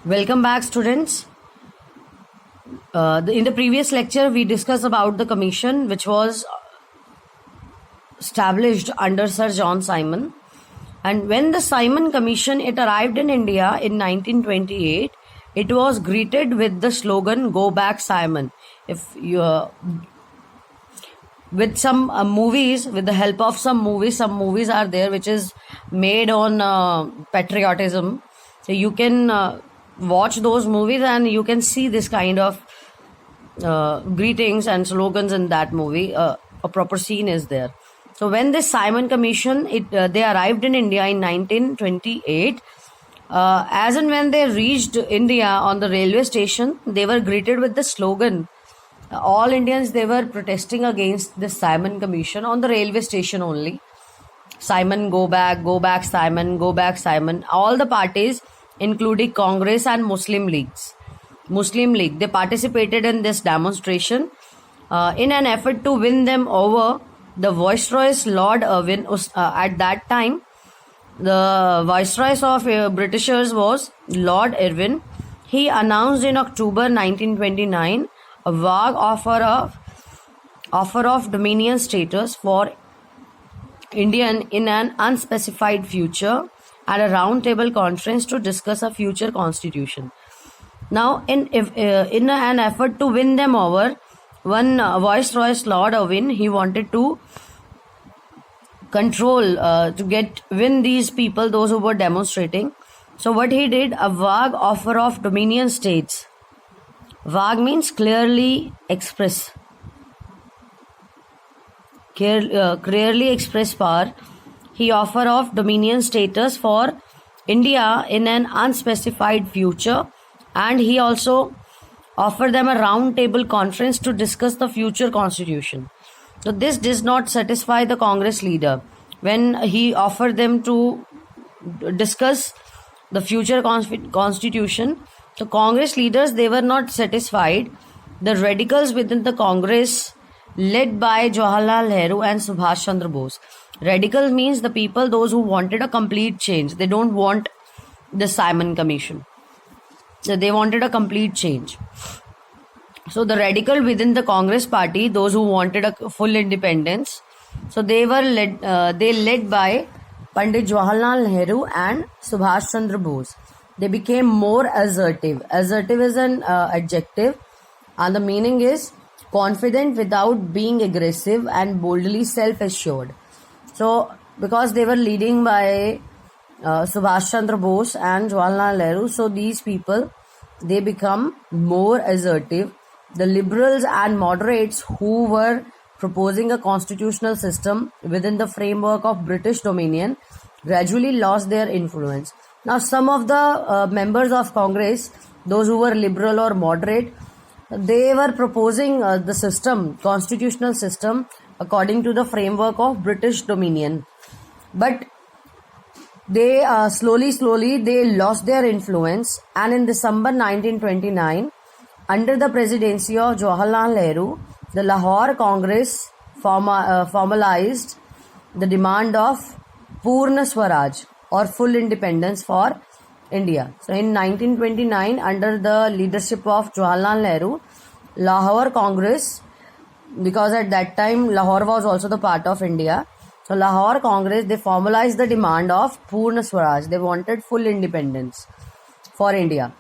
Welcome back, students. In the previous lecture, we discussed about the commission which was established under Sir John Simon. And when the Simon Commission it arrived in India in 1928, it was greeted with the slogan "Go back, Simon." If you with some movies, with the help of some movies are there which is made on patriotism. So you can watch those movies and you can see this kind of greetings and slogans in that movie. A proper scene is there. So when this Simon Commission they arrived in India in 1928, as and when they reached India on the railway station, they were greeted with the slogan. All Indians, they were protesting against the Simon Commission on the railway station only. Simon, go back, Simon, go back, Simon. All the parties, including Congress and Muslim League, they participated in this demonstration in an effort to win them over. The Viceroy Lord Irwin, at that time, the Viceroy of Britishers was Lord Irwin. He announced in October 1929 a vague offer of dominion status for India in an unspecified future at a round-table conference to discuss a future constitution. Now, in an effort to win them over, one Viceroy Lord Irwin, he wanted to control, to win these people, those who were demonstrating. So what he did, a vague offer of dominion states. Vague means clearly express. Clearly express power. He offered of dominion status for India in an unspecified future, and he also offered them a round table conference to discuss the future constitution. So this does not satisfy the Congress leader. When he offered them to discuss the future constitution, the Congress leaders, they were not satisfied. The radicals within the Congress, led by Jawaharlal Nehru and Subhash Chandra Bose. Radical means the people, those who wanted a complete change. They don't want the Simon Commission. So they wanted a complete change. So the radical within the Congress party, those who wanted a full independence, so they were led by Pandit Jawaharlal Nehru and Subhash Chandra Bose. They became more assertive. Assertive is an adjective, and the meaning is confident without being aggressive and boldly self-assured. So, because they were leading by Subhash Chandra Bose and Jawaharlal Nehru, so these people, they become more assertive. The liberals and moderates who were proposing a constitutional system within the framework of British dominion gradually lost their influence. Now, some of the members of Congress, those who were liberal or moderate, they were proposing the system, constitutional system, according to the framework of British dominion. But they slowly they lost their influence, and in December 1929, under the presidency of Jawaharlal Nehru, the Lahore Congress formalized the demand of Purna Swaraj or full independence for India. So in 1929, under the leadership of Jawaharlal Nehru, Lahore Congress, because at that time Lahore was also the part of India, so Lahore Congress, they formalized the demand of Purna Swaraj. They wanted full independence for India.